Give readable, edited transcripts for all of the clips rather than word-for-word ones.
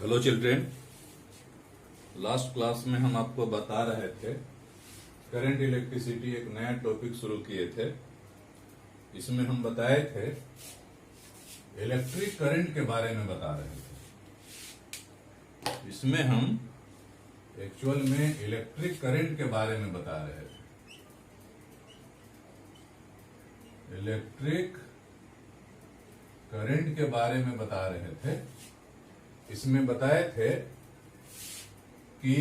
Hello children. Last class में हम आपको बता रहे थे करंट इलेक्ट्रिसिटी एक नया टॉपिक शुरू किए थे। इसमें हम बताए थे इलेक्ट्रिक करंट के बारे में बता रहे थे। इसमें हम एक्चुअल में इलेक्ट्रिक करंट के बारे में बता रहे थे। इलेक्ट्रिक करंट के बारे में बता रहे थे। इसमें बताए थे कि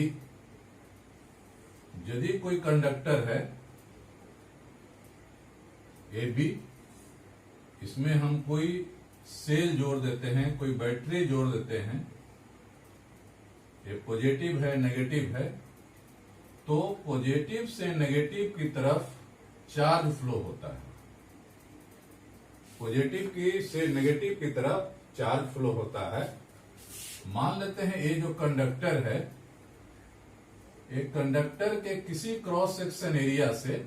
यदि कोई कंडक्टर है ए बी, इसमें हम कोई सेल जोड़ देते हैं, कोई बैटरी जोड़ देते हैं, ये पॉजिटिव है नेगेटिव है, तो पॉजिटिव से नेगेटिव की तरफ चार्ज फ्लो होता है। पॉजिटिव की से नेगेटिव की तरफ चार्ज फ्लो होता है। मान लेते हैं ये जो कंडक्टर है, एक कंडक्टर के किसी क्रॉस सेक्शन एरिया से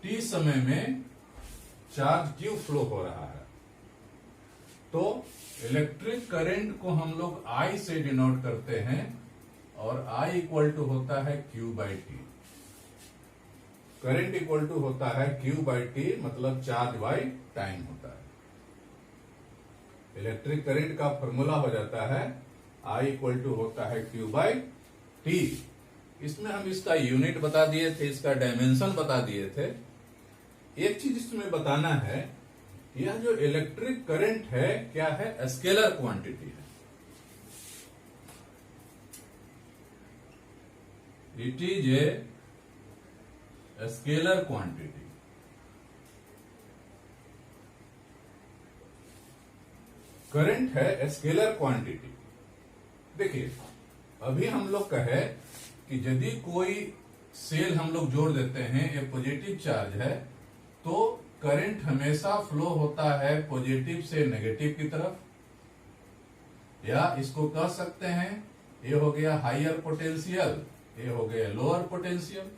टी समय में चार्ज क्यू फ्लो हो रहा है, तो इलेक्ट्रिक करंट को हम लोग आई से डिनोट करते हैं और आई इक्वल टू होता है Q by T. Current equal to होता है क्यू बाई टी, मतलब चार्ज बाई टाइम होता है। इलेक्ट्रिक करंट का फॉर्मूला हो जाता है I इक्वल टू होता है क्यू बाई टी। इसमें हम इसका यूनिट बता दिए थे, इसका डायमेंशन बता दिए थे। एक चीज इसमें बताना है, यह जो इलेक्ट्रिक करंट है क्या है, स्केलर क्वांटिटी है। It is a scalar quantity. Current है स्केलर क्वांटिटी। देखिए, अभी हम लोग कहे कि यदि कोई सेल हम लोग जोड़ देते हैं, ये पॉजिटिव चार्ज है, तो करंट हमेशा फ्लो होता है पॉजिटिव से नेगेटिव की तरफ, या इसको कह सकते हैं ये हो गया हायर पोटेंशियल, ये हो गया लोअर पोटेंशियल।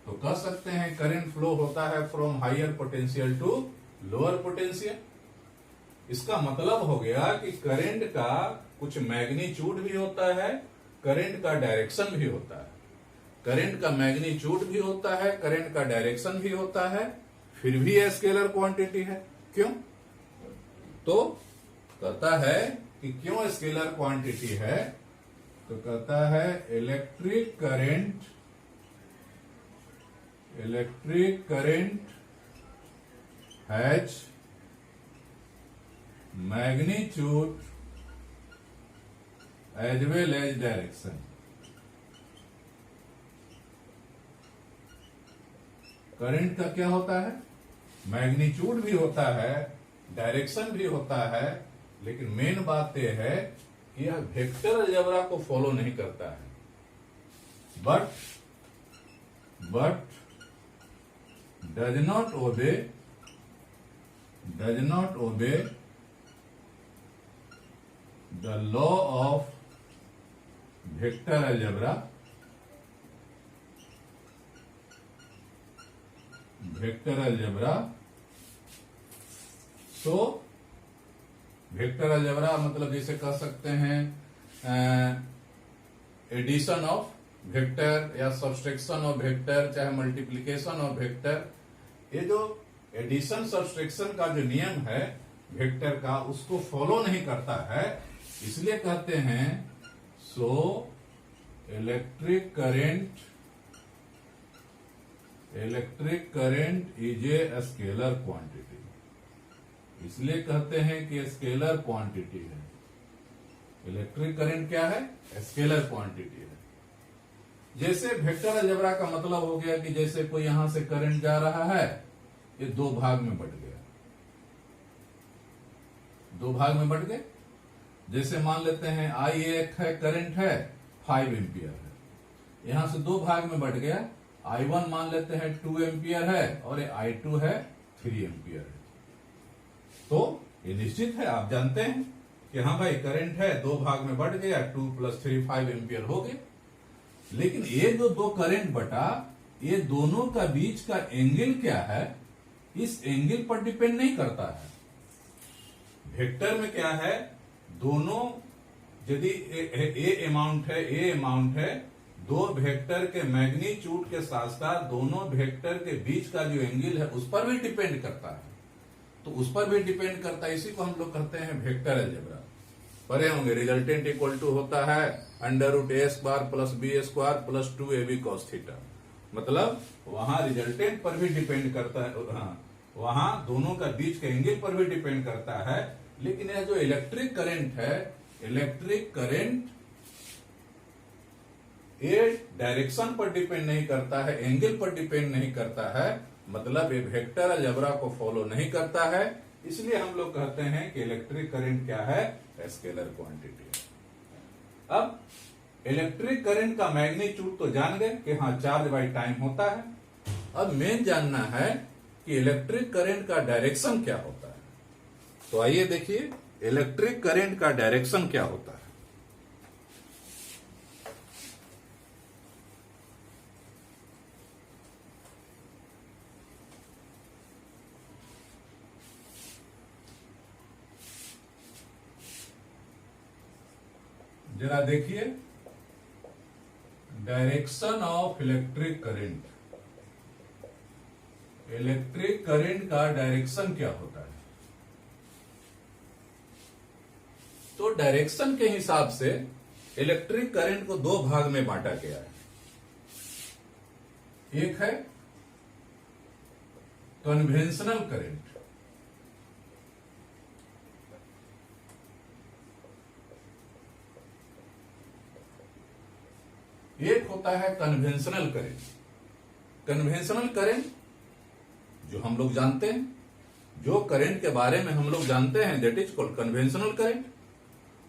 तो कह सकते हैं करंट फ्लो होता है from higher potential to lower potential. इसका मतलब हो गया कि करंट का कुछ मैग्नीट्यूड भी होता है, करंट का डायरेक्शन भी होता है। करंट का मैग्नीट्यूड भी होता है, करंट का डायरेक्शन भी होता है, फिर भी यह स्केलर क्वांटिटी है। क्यों? तो कहता है कि क्यों स्केलर क्वांटिटी है, तो कहता है electric current has magnitude as well as direction. Current का क्या होता है, मैग्नीट्यूड भी होता है, डायरेक्शन भी होता है, लेकिन मेन बात यह है कि यह वेक्टर अलजेब्रा को फॉलो नहीं करता है, but does not obey the law of vector algebra, so vector algebra मतलब जैसे कह सकते हैं एडिशन ऑफ वेक्टर या सब्सट्रैक्शन ऑफ वेक्टर, चाहे मल्टीप्लिकेशन ऑफ वेक्टर। ये जो एडिशन सब्सट्रैक्शन का जो नियम है वेक्टर का, उसको फॉलो नहीं करता है, इसलिए कहते हैं so electric current is a scalar quantity. इसलिए कहते हैं कि स्केलर क्वांटिटी है। इलेक्ट्रिक करंट क्या है, स्केलर क्वांटिटी है। जैसे वेक्टर अलजेब्रा का मतलब हो गया कि जैसे कोई यहां से करंट जा रहा है, ये दो भाग में बट गया, दो भाग में बट गए। जैसे मान लेते हैं आई एक है करंट है 5 एम्पियर है, यहां से दो भाग में बट गया। I1 मान लेते हैं 2 एम्पियर है और I2 है 3 एम्पियर है। तो ये निश्चित है, आप जानते हैं कि हाँ भाई करंट है, दो भाग में बढ़ गया, 2 + 3 5 एम्पियर हो गए। लेकिन ये जो दो करंट बटा, ये दोनों का बीच का एंगल क्या है, इस एंगल पर डिपेंड नहीं करता है। वेक्टर में क्या है, दोनों यदि ए अमाउंट है, दो वेक्टर के मैग्नीट्यूड के साथ साथ दोनों वेक्टर के बीच का जो एंगल है उस पर भी डिपेंड करता है, तो उस पर भी डिपेंड करता है। इसी को हम लोग कहते हैं वेक्टर अलजेब्रा। पढ़े होंगे, रिजल्टेंट इक्वल टू होता है √a² + b² + 2ab cos theta. मतलब वहां रिजल्टेंट पर भी डिपेंड करता है, हाँ, वहां दोनों का बीच के एंगल पर भी डिपेंड करता है। लेकिन यह जो इलेक्ट्रिक करंट है, इलेक्ट्रिक करंट ये डायरेक्शन पर डिपेंड नहीं करता है, एंगल पर डिपेंड नहीं करता है, मतलब ये वेक्टर अलजेब्रा को फॉलो नहीं करता है। इसलिए हम लोग कहते हैं कि इलेक्ट्रिक करंट क्या है, स्केलर क्वांटिटी है। अब इलेक्ट्रिक करंट का मैग्नीट्यूड तो जान गए कि हाँ चार्ज बाय टाइम होता है। अब मेन जानना है कि इलेक्ट्रिक करंट का डायरेक्शन क्या होता है। तो आइए देखिए इलेक्ट्रिक करंट का डायरेक्शन क्या होता है। जरा देखिए, direction of electric current, electric current का डायरेक्शन क्या होता है। तो डायरेक्शन के हिसाब से इलेक्ट्रिक करंट को दो भाग में बांटा गया है। एक है कन्वेंशनल करंट, एक होता है कन्वेंशनल करंट। कन्वेंशनल करंट जो हम लोग जानते हैं, जो करंट के बारे में हम लोग जानते हैं, that is called conventional current.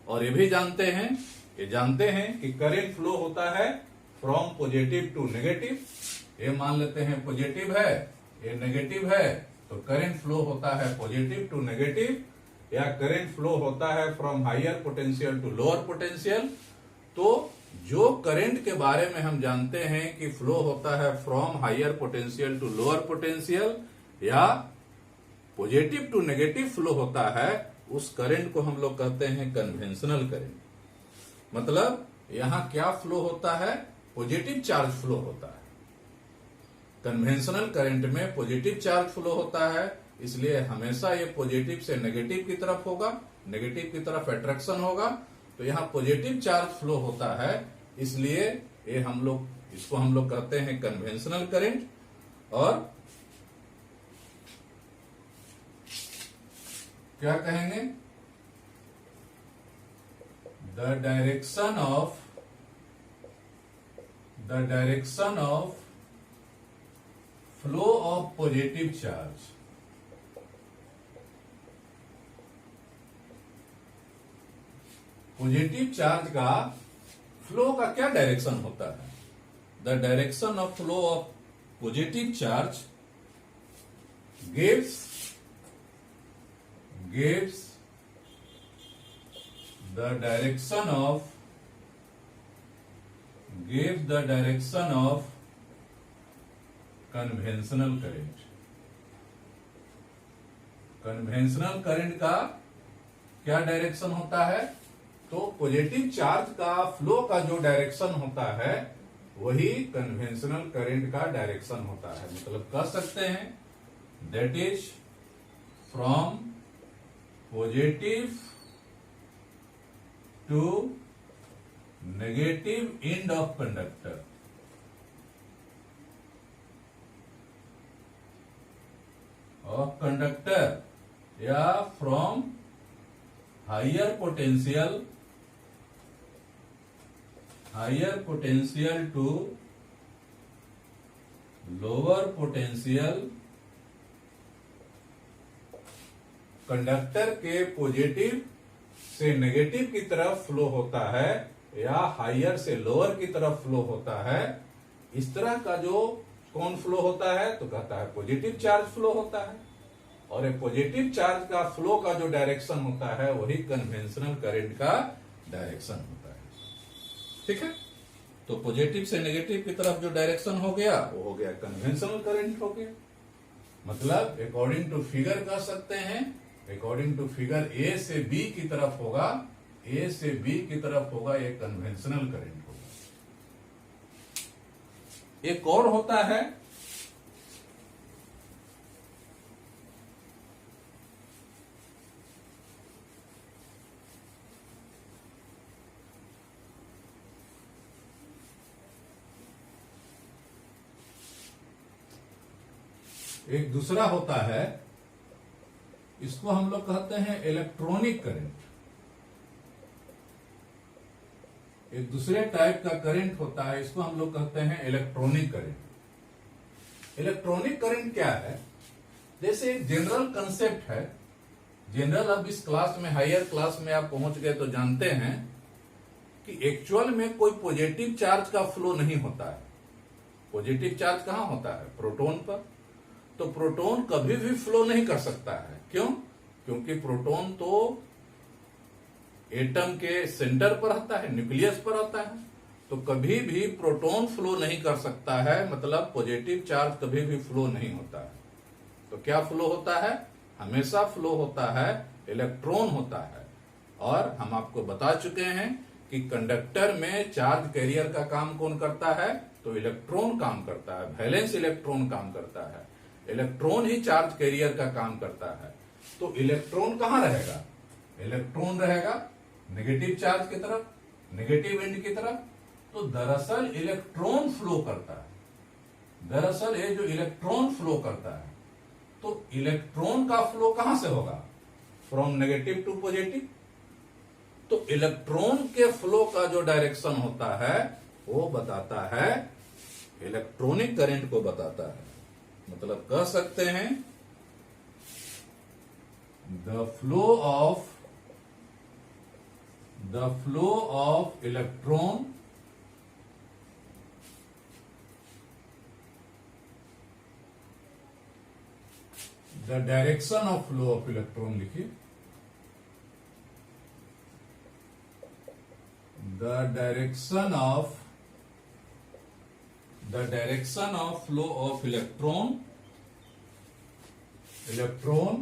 और ये भी जानते हैं कि करंट फ्लो होता है फ्रॉम पॉजिटिव टू नेगेटिव। ये मान लेते हैं पॉजिटिव है, ये नेगेटिव है, तो करंट फ्लो होता है पॉजिटिव टू नेगेटिव, या करंट फ्लो होता है from higher potential to lower potential. तो जो करंट के बारे में हम जानते हैं कि फ्लो होता है from higher potential to lower potential या पॉजिटिव टू नेगेटिव फ्लो होता है, उस करंट को हम लोग कहते हैं कन्वेंशनल करंट। मतलब यहां क्या फ्लो होता है, पॉजिटिव चार्ज फ्लो होता है। कन्वेंशनल करंट में पॉजिटिव चार्ज फ्लो होता है, इसलिए हमेशा ये पॉजिटिव से नेगेटिव की तरफ होगा, नेगेटिव की तरफ अट्रैक्शन होगा। तो यहां पॉजिटिव चार्ज फ्लो होता है, इसलिए ये इसको हम लोग कहते हैं कन्वेंशनल करंट। और क्या कहेंगे, the direction of flow of positive charge. Positive charge का फ्लो का क्या डायरेक्शन होता है, the direction of flow of positive charge gives the direction of conventional current. Conventional current का क्या डायरेक्शन होता है, तो पॉजिटिव चार्ज का फ्लो का जो डायरेक्शन होता है वही कन्वेंशनल करंट का डायरेक्शन होता है। मतलब कह सकते हैं that is from positive to negative end of conductor. या from higher potential to lower potential. Conductor के पॉजिटिव से नेगेटिव की तरफ फ्लो होता है या हायर से लोअर की तरफ फ्लो होता है। इस तरह का जो कौन फ्लो होता है, तो कहता है पॉजिटिव चार्ज फ्लो होता है। और ये पॉजिटिव चार्ज का फ्लो का जो डायरेक्शन होता है वही कन्वेंशनल करंट का डायरेक्शन होता है। ठीक है, तो पॉजिटिव से नेगेटिव की तरफ जो डायरेक्शन हो गया वो हो गया कन्वेंशनल करंट हो गया। मतलब अकॉर्डिंग टू फिगर कह सकते हैं, अकॉर्डिंग टू फिगर ए से बी की तरफ होगा, ए से बी की तरफ होगा, ये कन्वेंशनल करंट होगा। एक और होता है एक दूसरा होता है, इसको हम लोग कहते हैं इलेक्ट्रॉनिक करंट। एक दूसरे टाइप का करंट होता है, इसको हम लोग कहते हैं इलेक्ट्रॉनिक करंट। इलेक्ट्रॉनिक करंट क्या है? जैसे एक जनरल कंसेप्ट है, जनरल, अब इस क्लास में, हायर क्लास में आप पहुंच गए तो जानते हैं कि एक्चुअल में कोई पॉजिटिव चार्ज का फ्लो नहीं होता है। पॉजिटिव चार्ज कहां होता है? प्रोटॉन पर। तो प्रोटॉन कभी भी फ्लो नहीं कर सकता है। क्यों? क्योंकि प्रोटॉन तो एटम के सेंटर पर रहता है, न्यूक्लियस पर रहता है, तो कभी भी प्रोटॉन फ्लो नहीं कर सकता है, मतलब पॉजिटिव चार्ज कभी भी फ्लो नहीं होता है। तो क्या फ्लो होता है? हमेशा फ्लो होता है इलेक्ट्रॉन होता है। और हम आपको बता चुके हैं कि कंडक्टर में चार्ज कैरियर का काम कौन करता है? तो इलेक्ट्रॉन काम करता है, वैलेंस इलेक्ट्रॉन काम करता है, इलेक्ट्रॉन ही चार्ज कैरियर का काम करता है। तो इलेक्ट्रॉन कहां रहेगा? इलेक्ट्रॉन रहेगा नेगेटिव चार्ज की तरफ, नेगेटिव एंड की तरफ। तो दरअसल इलेक्ट्रॉन फ्लो करता है। दरअसल ये जो इलेक्ट्रॉन फ्लो करता है, तो इलेक्ट्रॉन का फ्लो कहां से होगा? From negative to positive. तो इलेक्ट्रॉन के फ्लो का जो डायरेक्शन होता है वो बताता है, इलेक्ट्रॉनिक करंट को बताता है। मतलब कह सकते हैं the flow of electron the direction of flow of electron लिखिए, the direction of flow of electron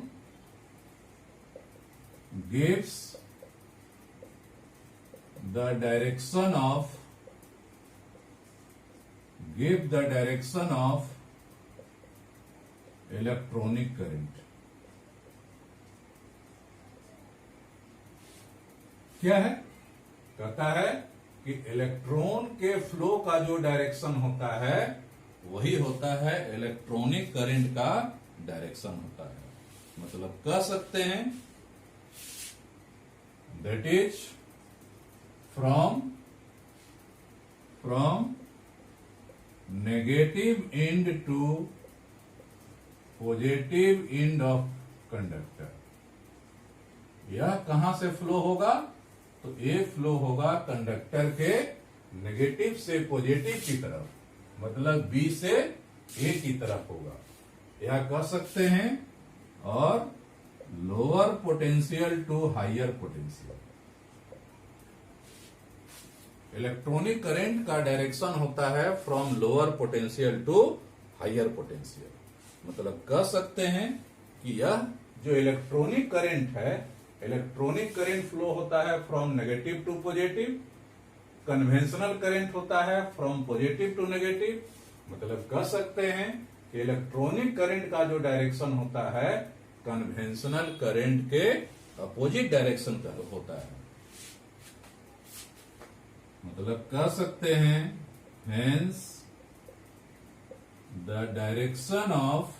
gives the direction of electronic current। क्या है? कहता है कि इलेक्ट्रॉन के फ्लो का जो डायरेक्शन होता है वही होता है इलेक्ट्रॉनिक करंट का डायरेक्शन होता है। मतलब कह सकते हैं that is from negative end to positive end of conductor. यह कहां से फ्लो होगा? तो ये फ्लो होगा कंडक्टर के नेगेटिव से पॉजिटिव की तरफ, मतलब बी से ए की तरफ होगा, यह कह सकते हैं। और lower potential to higher potential. Electronic current का डायरेक्शन होता है from lower potential to higher potential. मतलब कह सकते हैं कि यह जो इलेक्ट्रॉनिक करंट है, इलेक्ट्रॉनिक करंट फ्लो होता है from negative to positive, conventional current होता है फ्रॉम पॉजिटिव टू नेगेटिव। मतलब कह सकते हैं कि इलेक्ट्रॉनिक करंट का जो डायरेक्शन होता है कन्वेंशनल करंट के अपोजिट डायरेक्शन का होता है। मतलब कह सकते हैं hence the direction of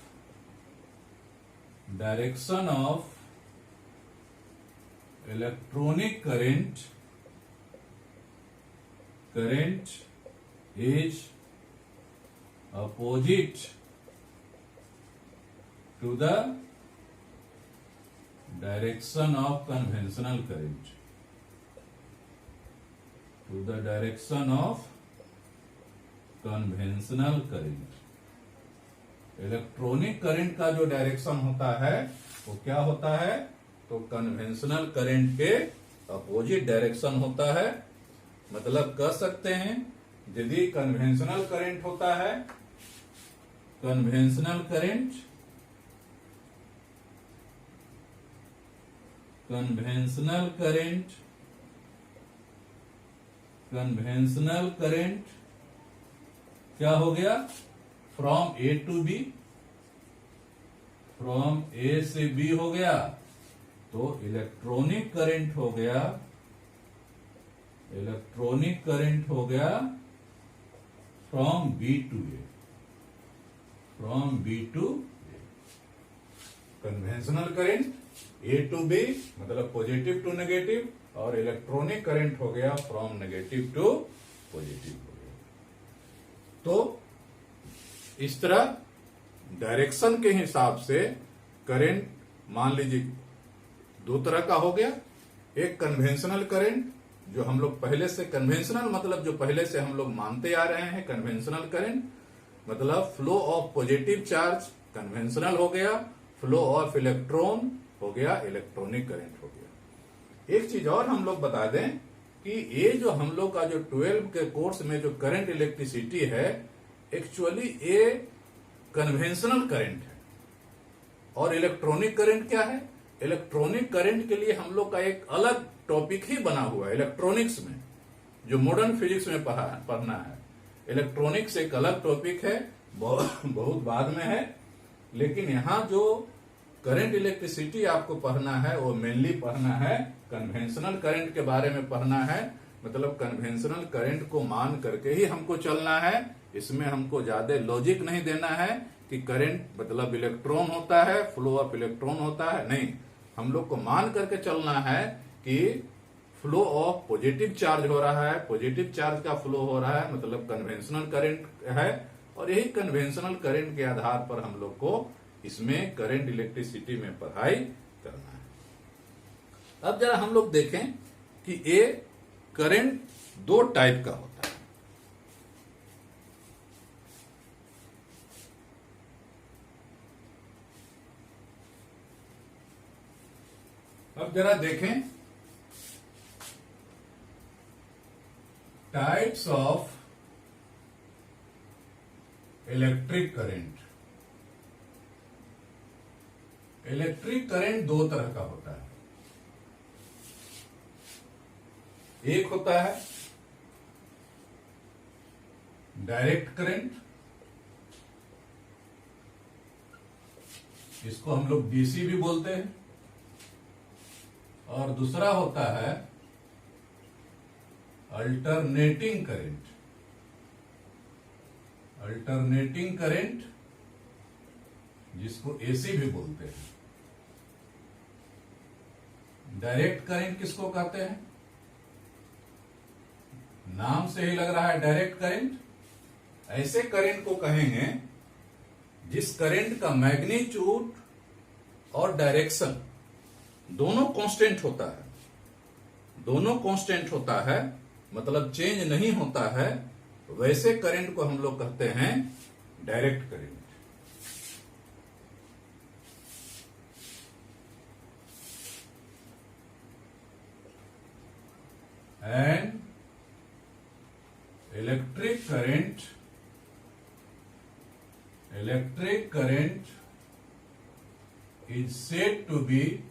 electronic current is opposite to the direction of conventional current, to the direction of conventional current। Electronic current का जो डायरेक्शन होता है वो क्या होता है? तो कन्वेंशनल करंट के अपोजिट डायरेक्शन होता है। मतलब कह सकते हैं यदि कन्वेंशनल करंट होता है, कन्वेंशनल करंट कन्वेंशनल करंट क्या हो गया, from A to B, from A से बी हो गया, तो इलेक्ट्रॉनिक करंट हो गया, इलेक्ट्रॉनिक करंट हो गया from B to A, from B to A. Conventional current A to B मतलब पॉजिटिव टू नेगेटिव, और इलेक्ट्रॉनिक करंट हो गया फ्रॉम नेगेटिव टू पॉजिटिव हो गया। तो इस तरह डायरेक्शन के हिसाब से करंट मान लीजिए दो तरह का हो गया। एक कन्वेंशनल करंट जो हम लोग पहले से, कन्वेंशनल मतलब जो पहले से हम लोग मानते आ रहे हैं, कन्वेंशनल करंट मतलब flow of positive charge conventional हो गया, फ्लो ऑफ इलेक्ट्रॉन हो गया इलेक्ट्रॉनिक करंट हो गया। एक चीज और हम लोग बता दें कि ये जो हम लोग का जो 12 के कोर्स में जो करंट इलेक्ट्रिसिटी है, एक्चुअली ये कन्वेंशनल करंट है। और इलेक्ट्रॉनिक करंट क्या है, इलेक्ट्रॉनिक करंट के लिए हम लोग का एक अलग टॉपिक ही बना हुआ है इलेक्ट्रॉनिक्स में, जो मॉडर्न फिजिक्स में पढ़ना है। इलेक्ट्रॉनिक्स एक अलग टॉपिक है, बहुत बाद में है, लेकिन यहाँ जो करंट इलेक्ट्रिसिटी आपको पढ़ना है वो मेनली पढ़ना है कन्वेंशनल करंट के बारे में पढ़ना है। मतलब कन्वेंशनल करंट को मान करके ही हमको चलना है, इसमें हमको ज्यादा लॉजिक नहीं देना है कि करंट मतलब इलेक्ट्रॉन होता है, फ्लो ऑफ इलेक्ट्रॉन होता है, नहीं। हम लोग को मान करके चलना है कि फ्लो ऑफ पॉजिटिव चार्ज हो रहा है, पॉजिटिव चार्ज का फ्लो हो रहा है, मतलब कन्वेंशनल करंट है। और यही कन्वेंशनल करंट के आधार पर हम लोग को इसमें करंट इलेक्ट्रिसिटी में पढ़ाई करना है। अब जरा हम लोग देखें कि ये करंट दो टाइप का होता है। अब जरा देखें types of electric current. Electric current दो तरह का होता है। एक होता है डायरेक्ट करंट, इसको हम लोग डीसी भी बोलते हैं, और दूसरा होता है अल्टरनेटिंग करंट। अल्टरनेटिंग करंट जिसको एसी भी बोलते हैं। डायरेक्ट करंट किसको कहते हैं, नाम से ही लग रहा है डायरेक्ट करंट। ऐसे करंट को कहेंगे जिस करंट का मैग्नीट्यूड और डायरेक्शन दोनों कांस्टेंट होता है, दोनों कांस्टेंट होता है, मतलब चेंज नहीं होता है, वैसे करंट को हम लोग कहते हैं direct current. And electric current is said to be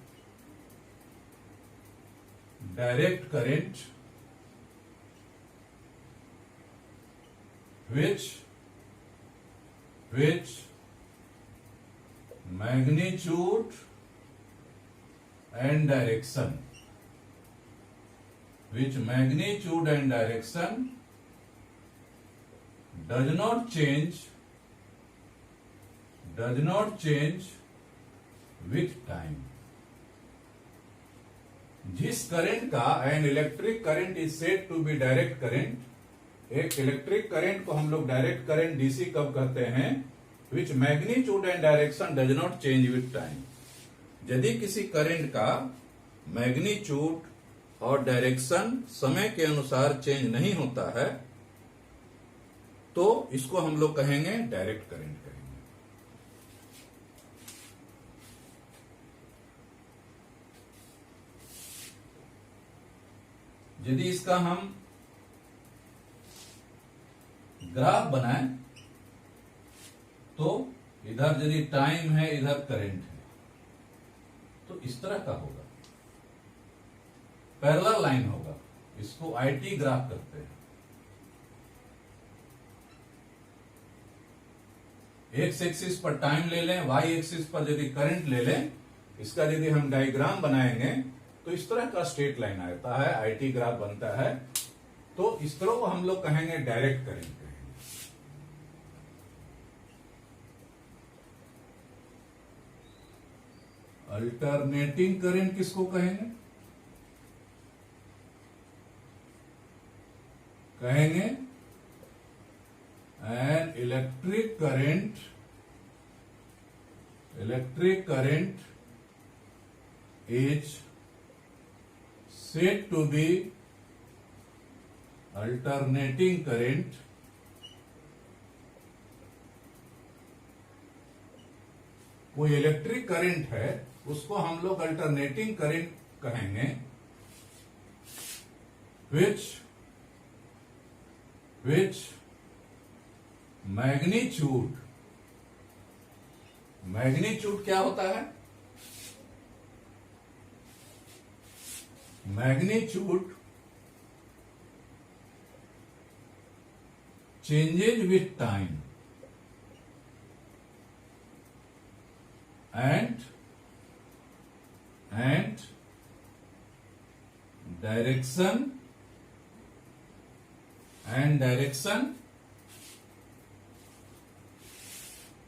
direct current which magnitude and direction does not change with time। जिस करंट का an electric current is said to be direct current, एक electric current को हम लोग direct current DC कब कहते हैं, which magnitude and direction does not change with time. यदि किसी करंट का मैग्नीट्यूड और डायरेक्शन समय के अनुसार चेंज नहीं होता है तो इसको हम लोग कहेंगे डायरेक्ट करंट कहेंगे। यदि इसका हम ग्राफ बनाएं तो इधर यदि टाइम है, इधर करंट है, तो इस तरह का होगा, पैरेलल लाइन होगा। इसको आईटी ग्राफ करते हैं। एक्स एक्सिस पर टाइम ले लें, वाई एक्सिस पर यदि करंट ले लें, इसका यदि हम डायग्राम बनाएंगे तो इस तरह का स्ट्रेट लाइन आता है, आईटी ग्राफ बनता है। तो इस तरह को हम लोग कहेंगे डायरेक्ट करंट कहेंगे। अल्टरनेटिंग करंट किसको कहेंगे? कहेंगे an electric current is said to be alternating current कोई इलेक्ट्रिक करंट है उसको हम लोग अल्टरनेटिंग करंट कहेंगे, which मैग्नीट्यूड क्या होता है? Magnitude changes with time and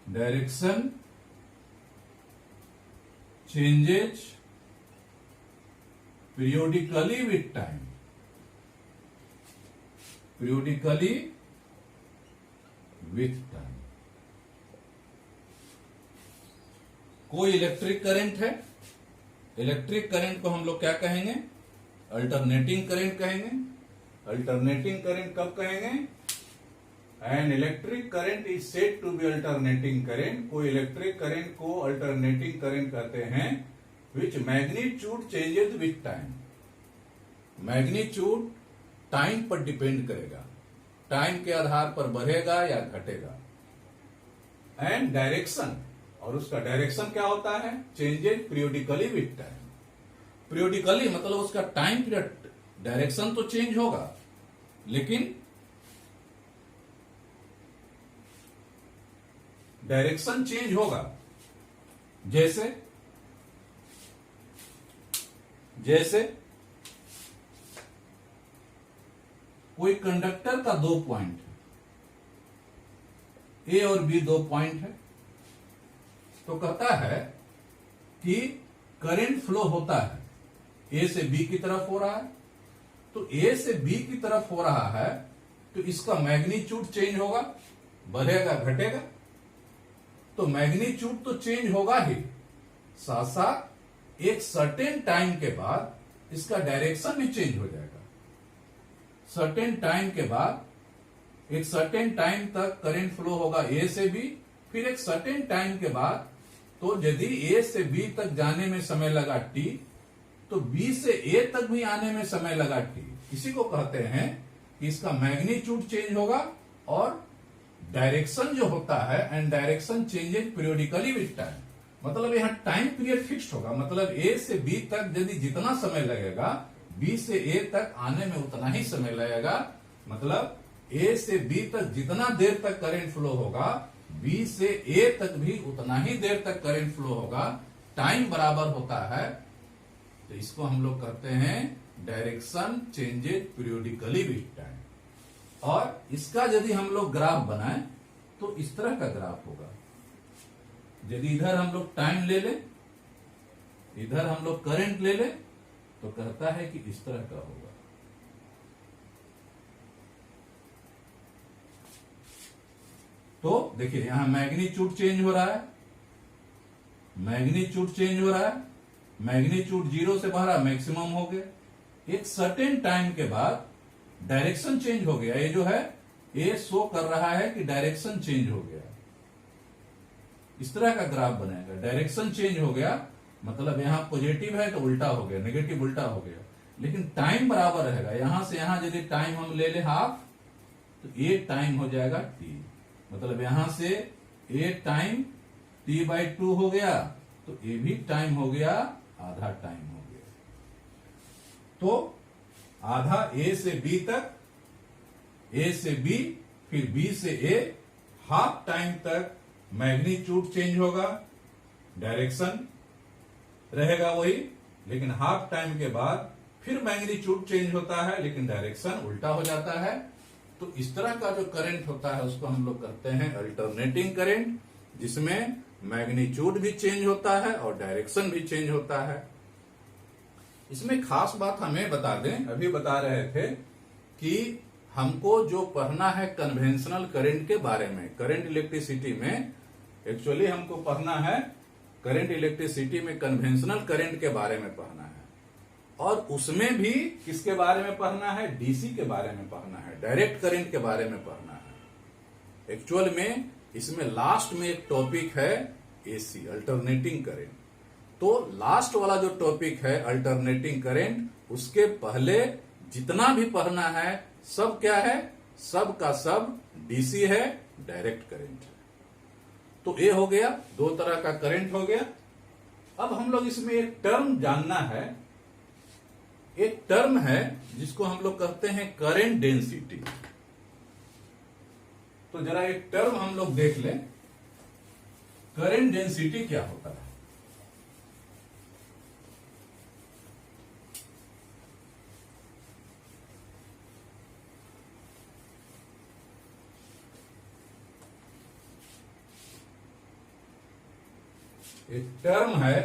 direction changes periodically with time. कोई इलेक्ट्रिक करंट है, इलेक्ट्रिक करंट को हम लोग क्या कहेंगे? अल्टरनेटिंग करंट कहेंगे। अल्टरनेटिंग करंट कब कहेंगे? An electric current is said to be alternating current. कोई इलेक्ट्रिक करंट को अल्टरनेटिंग करंट कहते हैं, which magnitude changes with time. Magnitude time पर डिपेंड करेगा, टाइम के आधार पर बढ़ेगा या घटेगा। एंड डायरेक्शन, और उसका डायरेक्शन क्या होता है? Changes periodically with time. Periodically मतलब उसका टाइम पीरियड, डायरेक्शन तो चेंज होगा लेकिन डायरेक्शन चेंज होगा। जैसे कोई कंडक्टर का 2 पॉइंट है, ए और बी 2 पॉइंट है, तो कहता है कि करंट फ्लो होता है, ए से बी की तरफ हो रहा है। तो ए से बी की तरफ हो रहा है तो इसका मैग्नीट्यूड चेंज होगा, बढ़ेगा घटेगा। तो मैग्नीट्यूड तो चेंज होगा ही, साथ साथ एक सर्टेन टाइम के बाद इसका डायरेक्शन भी चेंज हो जाएगा। सर्टेन टाइम के बाद एक सर्टेन टाइम तक करंट फ्लो होगा ए से बी, फिर एक सर्टेन टाइम के बाद तो यदि ए से बी तक जाने में समय लगा टी, तो बी से ए तक भी आने में समय लगा टी। इसी को कहते हैं कि इसका मैग्नीट्यूड चेंज होगा और डायरेक्शन जो होता है, and direction changes periodically with time. मतलब यहां टाइम पीरियड फिक्स्ड होगा, मतलब ए से बी तक यदि जितना समय लगेगा, बी से ए तक आने में उतना ही समय लगेगा। मतलब ए से बी तक जितना देर तक करंट फ्लो होगा, बी से ए तक भी उतना ही देर तक करंट फ्लो होगा। टाइम बराबर होता है, तो इसको हम लोग कहते हैं direction changes periodically with time. और इसका यदि हम लोग ग्राफ बनाएं तो इस तरह का ग्राफ होगा। यदि इधर हम लोग टाइम ले लें, इधर हम लोग करंट ले लें, तो कहता है कि इस तरह का होगा। तो देखिए यहां मैग्नीट्यूड चेंज हो रहा है, मैग्नीट्यूड चेंज हो रहा है, मैग्नीट्यूड 0 से बढ़ा मैक्सिमम हो गया। एक सर्टेन टाइम के बाद डायरेक्शन चेंज हो गया। ये जो है ये शो कर रहा है कि डायरेक्शन चेंज हो गया। इस तरह का ग्राफ बनेगा, डायरेक्शन चेंज हो गया मतलब यहां पॉजिटिव है तो उल्टा हो गया, नेगेटिव उल्टा हो गया, लेकिन टाइम बराबर रहेगा। यहां से यहां यदि टाइम हम ले ले हाफ, तो ये टाइम हो जाएगा टी। मतलब यहां से ए टाइम t/2 हो गया, तो ये भी टाइम हो गया, आधा टाइम हो गया। तो आधा ए से बी तक, ए से बी, फिर बी से ए, हाफ टाइम तक मैग्नीट्यूड चेंज होगा, डायरेक्शन रहेगा वही, लेकिन हाफ टाइम के बाद फिर मैग्नीट्यूड चेंज होता है लेकिन डायरेक्शन उल्टा हो जाता है। तो इस तरह का जो करंट होता है उसको हम लोग कहते हैं अल्टरनेटिंग करंट, जिसमें मैग्नीट्यूड भी चेंज होता है और डायरेक्शन भी चेंज होता है। इसमें खास बात हमें बता दें, अभी बता रहे थे कि हमको जो पढ़ना है कन्वेंशनल करंट के बारे में, करंट इलेक्ट्रिसिटी में एक्चुअली हमको पढ़ना है, करंट इलेक्ट्रिसिटी में कन्वेंशनल करंट के बारे में पढ़ना है, और उसमें भी किसके बारे में पढ़ना है, डीसी के बारे में पढ़ना है, डायरेक्ट करंट के बारे में पढ़ना है। एक्चुअल में इसमें लास्ट में एक टॉपिक है एसी, अल्टरनेटिंग करंट। तो लास्ट वाला जो टॉपिक है अल्टरनेटिंग करंट, उसके पहले जितना भी पढ़ना है सब क्या है, सब का सब डीसी है, डायरेक्ट करंट है। तो ये हो गया, दो तरह का करंट हो गया। अब हम लोग इसमें एक टर्म जानना है, एक टर्म है जिसको हम लोग कहते हैं करंट डेंसिटी। तो जरा एक टर्म हम लोग देख लें, करंट डेंसिटी क्या होता है। एक टर्म है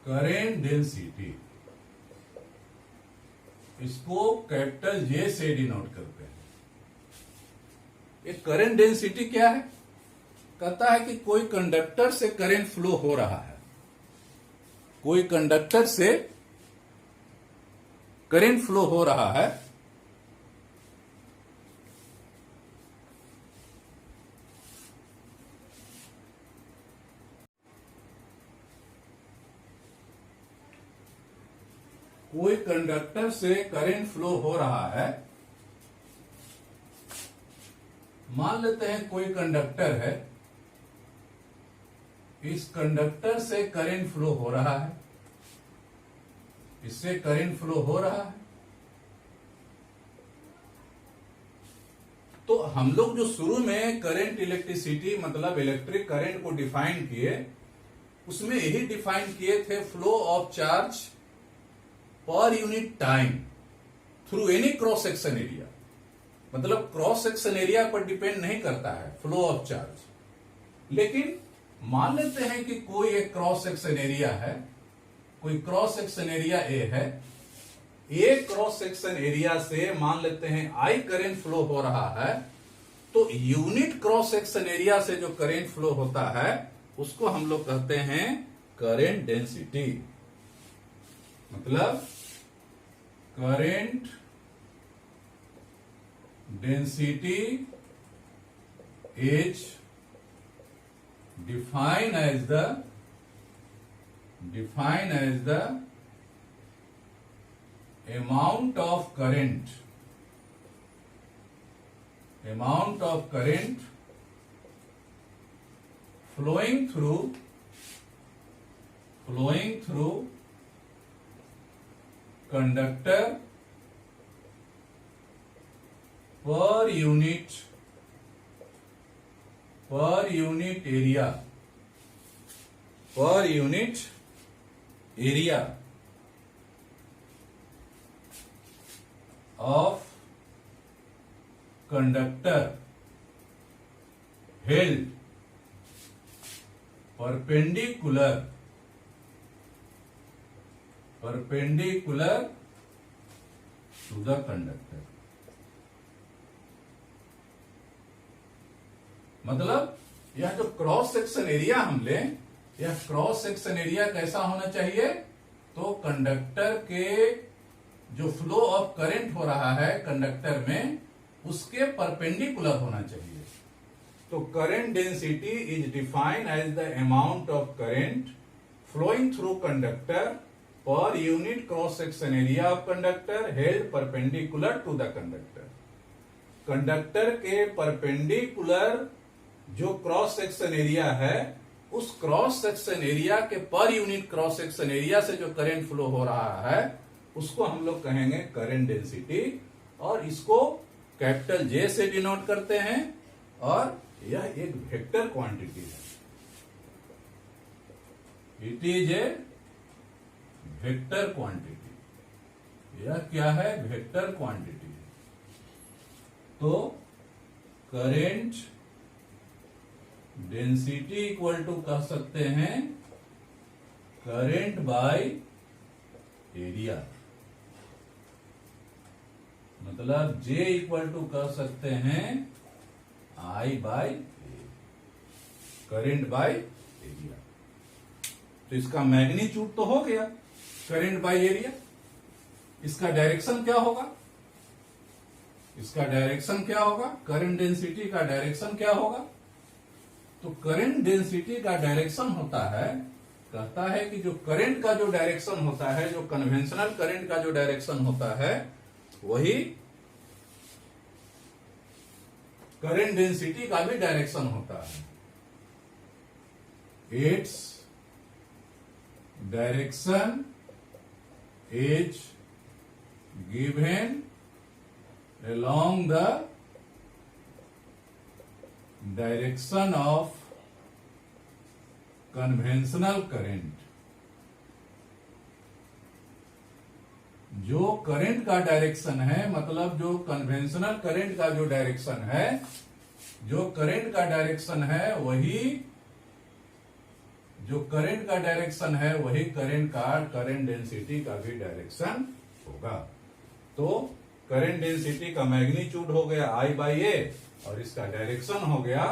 करेंट डेंसिटी, इसको कैपिटल जे से डिनोट करते हैं। एक करंट डेंसिटी क्या है, कहता है कि कोई कंडक्टर से करंट फ्लो हो रहा है, कोई कंडक्टर से करंट फ्लो हो रहा है, कोई कंडक्टर से करंट फ्लो हो रहा है। मान लेते हैं कोई कंडक्टर है, इस कंडक्टर से करंट फ्लो हो रहा है, इससे करंट फ्लो हो रहा है। तो हम लोग जो शुरू में करंट इलेक्ट्रिसिटी मतलब इलेक्ट्रिक करंट को डिफाइन किए, उसमें यही डिफाइन किए थे, flow of charge per unit time through any cross section area. मतलब क्रॉस सेक्शन एरिया पर डिपेंड नहीं करता है फ्लो ऑफ चार्ज। लेकिन मान लेते हैं कि कोई एक क्रॉस सेक्शन एरिया है, कोई क्रॉस सेक्शन एरिया ए है, ए क्रॉस सेक्शन एरिया से मान लेते हैं आई करंट फ्लो हो रहा है, तो यूनिट क्रॉस सेक्शन एरिया से जो करंट फ्लो होता है उसको हम लोग कहते हैं करंट डेंसिटी। मतलब current density is defined as the amount of current flowing through conductor per unit area of conductor held perpendicular to the conductor। मतलब यह जो क्रॉस सेक्शन एरिया हम लें, यह क्रॉस सेक्शन एरिया कैसा होना चाहिए, तो कंडक्टर के जो फ्लो ऑफ करंट हो रहा है कंडक्टर में उसके परपेंडिकुलर होना चाहिए। तो current density is defined as the amount of current flowing through conductor per unit cross section area of conductor held perpendicular to the conductor. Conductor के परपेंडिकुलर जो क्रॉस सेक्शन एरिया है उस cross section area के पर unit cross section area से जो current flow हो रहा है उसको हम लोग कहेंगे करंट डेंसिटी, और इसको कैपिटल जे से डिनोट करते हैं, और यह एक वेक्टर क्वांटिटी है। It is a vector quantity. यह क्या है? Vector quantity. तो करेंट डेंसिटी इक्वल टू कह सकते हैं करेंट बाय एरिया, मतलब J इक्वल टू कह सकते हैं I by A, current by area. तो इसका मैग्नीट्यूड तो हो गया करेंट बाय एरिया। इसका डायरेक्शन क्या होगा? इसका डायरेक्शन क्या होगा? करंट डेंसिटी का डायरेक्शन क्या होगा? तो करंट डेंसिटी का डायरेक्शन होता है, कहता है कि जो करंट का जो डायरेक्शन होता है, जो कन्वेंशनल करंट का जो डायरेक्शन होता है, वही करंट डेंसिटी का भी डायरेक्शन होता है। Its direction is given along the direction of conventional current। जो करंट का डायरेक्शन है, मतलब जो कन्वेंशनल करंट का जो डायरेक्शन है, जो करंट का डायरेक्शन है वही, जो करंट का डायरेक्शन है वही करंट का करंट डेंसिटी का भी डायरेक्शन होगा। तो करंट डेंसिटी का मैग्नीट्यूड हो गया I बाई ए, और इसका डायरेक्शन हो गया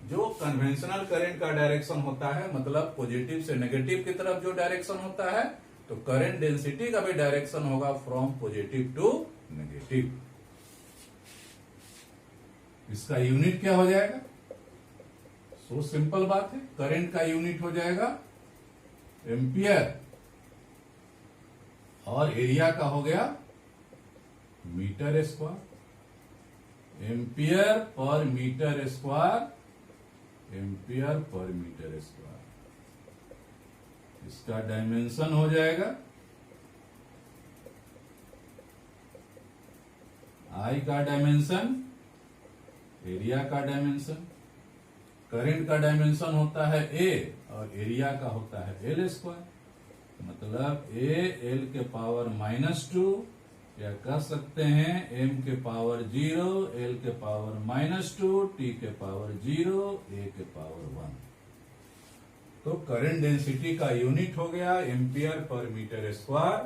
जो कन्वेंशनल करंट का डायरेक्शन होता है, मतलब पॉजिटिव से नेगेटिव की तरफ जो डायरेक्शन होता है, तो करंट डेंसिटी का भी डायरेक्शन होगा फ्रॉम पॉजिटिव टू नेगेटिव। इसका यूनिट क्या हो जाएगा? सो सिंपल बात है, करंट का यूनिट हो जाएगा एम्पियर, और एरिया का हो गया metre square. Ampere per metre square, ampere per metre square. इसका डायमेंशन हो जाएगा I का डायमेंशन, एरिया का डायमेंशन। करंट का डायमेंशन होता है A और एरिया का होता है L स्क्वायर, मतलब A L के पावर -2, या कह सकते हैं m के पावर 0, l के पावर -2, t के पावर 0, a के पावर 1। तो करंट डेंसिटी का यूनिट हो गया ampere per metre square,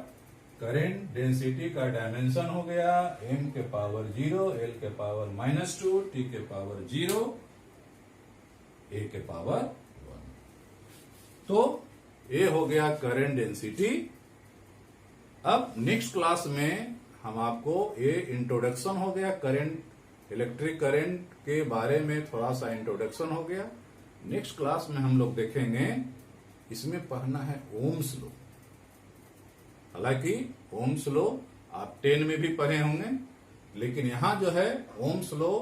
current density का डायमेंशन हो गया m के पावर 0, l के पावर -2, t के पावर 0, a के पावर 1। तो ये हो गया करंट डेंसिटी। अब नेक्स्ट क्लास में हम आपको ये इंट्रोडक्शन हो गया करंट, इलेक्ट्रिक करंट के बारे में थोड़ा सा इंट्रोडक्शन हो गया। नेक्स्ट क्लास में हम लोग देखेंगे, इसमें पढ़ना है ओम्स लॉ। हालांकि ओम्स लॉ आप 10 में भी पढ़े होंगे, लेकिन यहां जो है ओम्स लॉ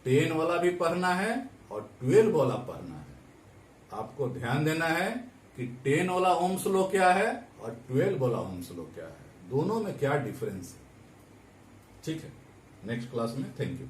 10 वाला भी पढ़ना है और 12 वाला पढ़ना है। आपको ध्यान देना है कि 10 वाला ओम्स लॉ क्या है और 12 वाला ओम्स लॉ क्या है, दोनों में क्या डिफरेंस है। ठीक है, नेक्स्ट क्लास में। Thank you.